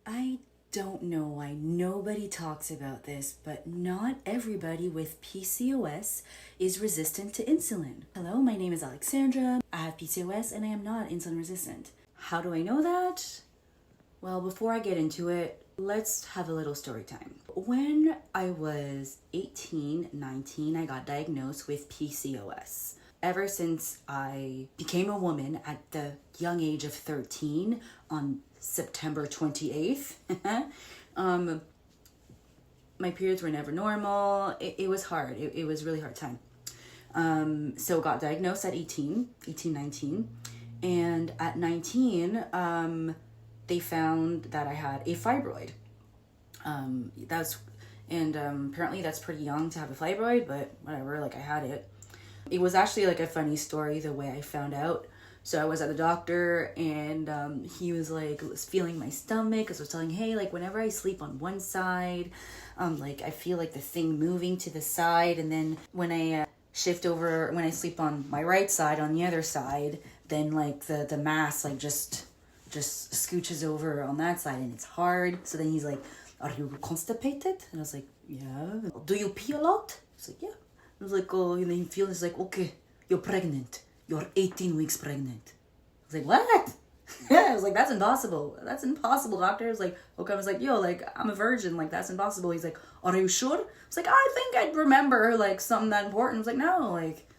I don't know why nobody talks about this, but not everybody with PCOS is resistant to insulin. Hello, my name is Alexandra. I have PCOS and I am not insulin resistant. How do I know that? Well, before I get into it, let's have a little story time. When I was 18, 19, I got diagnosed with PCOS. Ever since I became a woman at the young age of 13 on September 28th, my periods were never normal. It was hard. It was a really hard time. So got diagnosed at 18, 19. And at 19, they found that I had a fibroid. Apparently that's pretty young to have a fibroid, but whatever, like I had it. It was actually like a funny story the way I found out. So I was at the doctor and he was like feeling my stomach because I was telling, hey, like whenever I sleep on one side, like I feel like the thing moving to the side, and then when I shift over, when I sleep on my right side on the other side, then like the mass like just scooches over on that side and it's hard. So then he's like, are you constipated? And I was like, yeah. Do you pee a lot? I was like, yeah. I was like, oh, and then he feels like, okay, you're pregnant. You're 18 weeks pregnant. I was like, what? Yeah, I was like, that's impossible. That's impossible, doctor. I was like, okay, I was like, yo, like, I'm a virgin. Like, that's impossible. He's like, are you sure? I was like, I think I'd remember, like, something that important. I was like, no, like,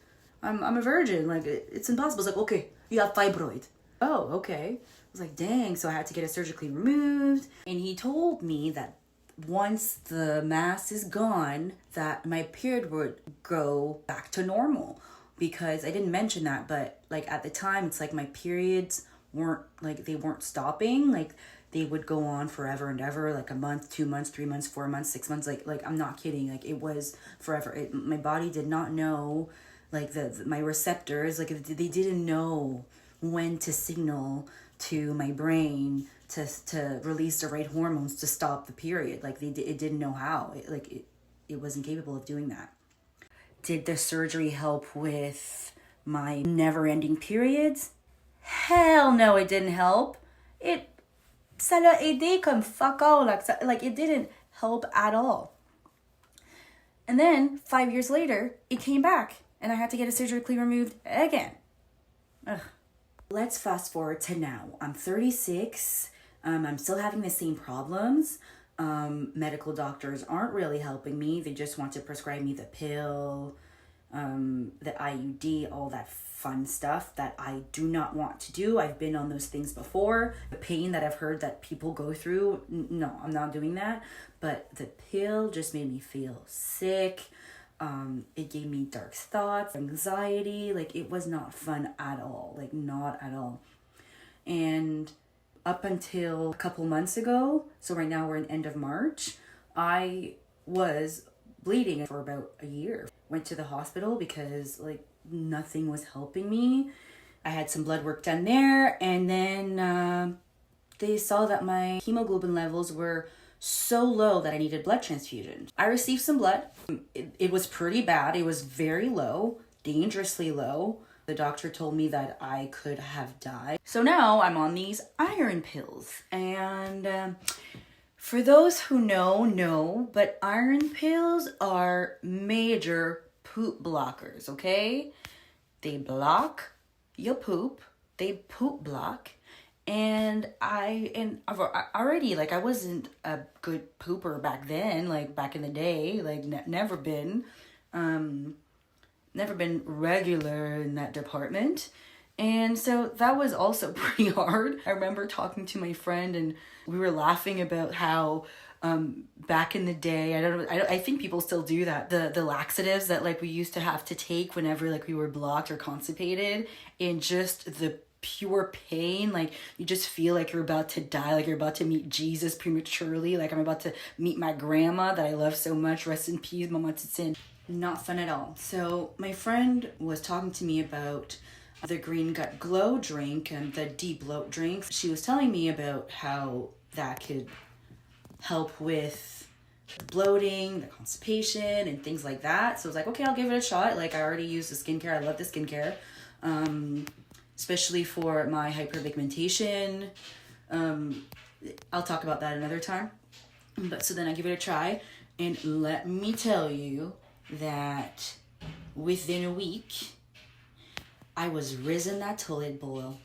I'm a virgin. Like, it's impossible. I was like, okay, you have fibroid. Oh, okay. I was like, dang. So I had to get it surgically removed. And he told me that once the mass is gone, that my period would go back to normal. Because I didn't mention that, but like at the time, it's like my periods weren't like, they weren't stopping. Like they would go on forever and ever, like a month, 2 months, 3 months, 4 months, 6 months. Like I'm not kidding. Like it was forever. My body did not know, like my receptors, like they didn't know when to signal to my brain to release the right hormones to stop the period. Like it didn't know how. It wasn't capable of doing that. Did the surgery help with my never-ending periods? Hell no, it didn't help. Ça l'a aidé comme fuck all. Like it didn't help at all. And then 5 years later, it came back and I had to get it surgically removed again. Ugh. Let's fast forward to now. I'm 36. I'm still having the same problems. Medical doctors aren't really helping me. They just want to prescribe me the pill, the IUD, all that fun stuff that I do not want to do. I've been on those things before. The pain that I've heard that people go through, no, I'm not doing that. But the pill just made me feel sick. It gave me dark thoughts, anxiety. Like it was not fun at all. Like not at all. And up until a couple months ago, so right now we're in end of March, I was bleeding for about a year. Went to the hospital because like nothing was helping me. I had some blood work done there, and then they saw that my hemoglobin levels were so low that I needed blood transfusion. I received some blood. It was pretty bad. It was very low, dangerously low. The doctor told me that I could have died. So now I'm on these iron pills. And for those who know, but iron pills are major poop blockers, okay? They block your poop. They poop block. And I've already, like, I wasn't a good pooper back then, like back in the day, like never been. Never been regular in that department. And so that was also pretty hard. I remember talking to my friend and we were laughing about how back in the day, I think people still do that. The laxatives that like we used to have to take whenever like we were blocked or constipated, and just the pure pain, like you just feel like you're about to die, like you're about to meet Jesus prematurely, like I'm about to meet my grandma that I love so much, rest in peace, Mama Tsitsin. Not fun at all. So my friend was talking to me about the Green Gut Glow drink and the deep bloat drink. She was telling me about how that could help with bloating, the constipation, and things like that. So I was like, okay, I'll give it a shot. Like I already use the skincare. I love the skincare, especially for my hyperpigmentation. I'll talk about that another time. But so then I give it a try, and let me tell you that within a week, I was risen up that toilet bowl.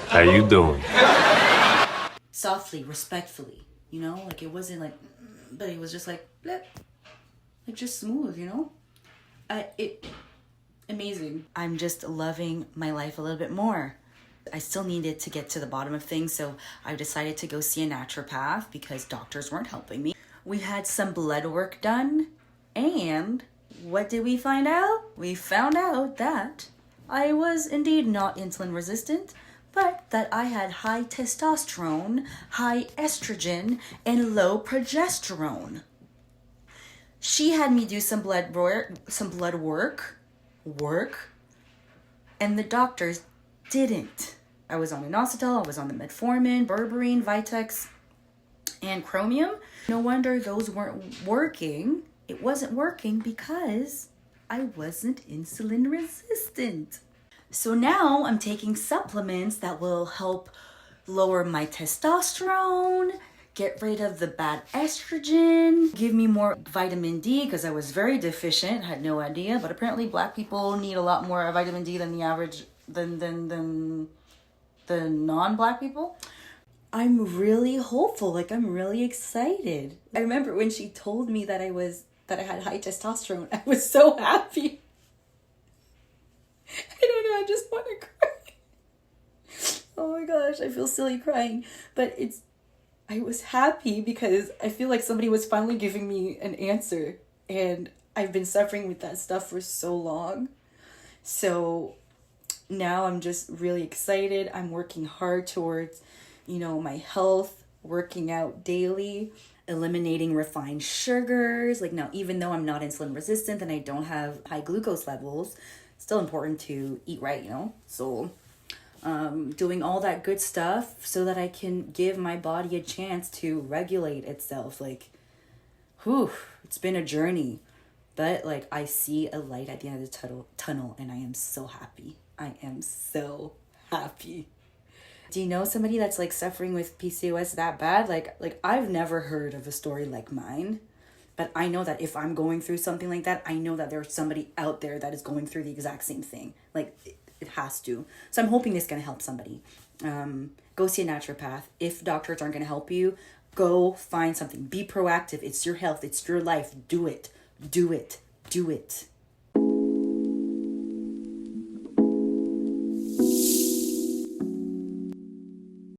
How you doing? Softly, respectfully, like it wasn't like, but it was just like, bleh, like just smooth, amazing. I'm just loving my life a little bit more. I still needed to get to the bottom of things, so I decided to go see a naturopath because doctors weren't helping me. We had some blood work done, and what did we find out? We found out that I was indeed not insulin resistant, but that I had high testosterone, high estrogen, and low progesterone. She had me do some blood work, and the doctors didn't. I was on inositol, I was on the metformin, berberine, Vitex, and chromium. No wonder those weren't working. It wasn't working because I wasn't insulin resistant. So now I'm taking supplements that will help lower my testosterone, get rid of the bad estrogen, give me more vitamin D because I was very deficient, had no idea, but apparently Black people need a lot more vitamin D than the average, than the non-Black people. I'm really hopeful, like I'm really excited. I remember when she told me that I had high testosterone, I was so happy. I don't know, I just want to cry. Oh my gosh, I feel silly crying. But I was happy because I feel like somebody was finally giving me an answer. And I've been suffering with that stuff for so long. So now I'm just really excited. I'm working hard towards, my health, working out daily, eliminating refined sugars. Like now, even though I'm not insulin resistant and I don't have high glucose levels, it's still important to eat right, So doing all that good stuff so that I can give my body a chance to regulate itself. Like, it's been a journey. But like I see a light at the end of the tunnel and I am so happy. I am so happy. Do you know somebody that's like suffering with PCOS that bad? Like I've never heard of a story like mine. But I know that if I'm going through something like that, I know that there's somebody out there that is going through the exact same thing. Like it has to. So I'm hoping this is going to help somebody. Go see a naturopath. If doctors aren't going to help you, go find something. Be proactive. It's your health. It's your life. Do it. Do it. Do it.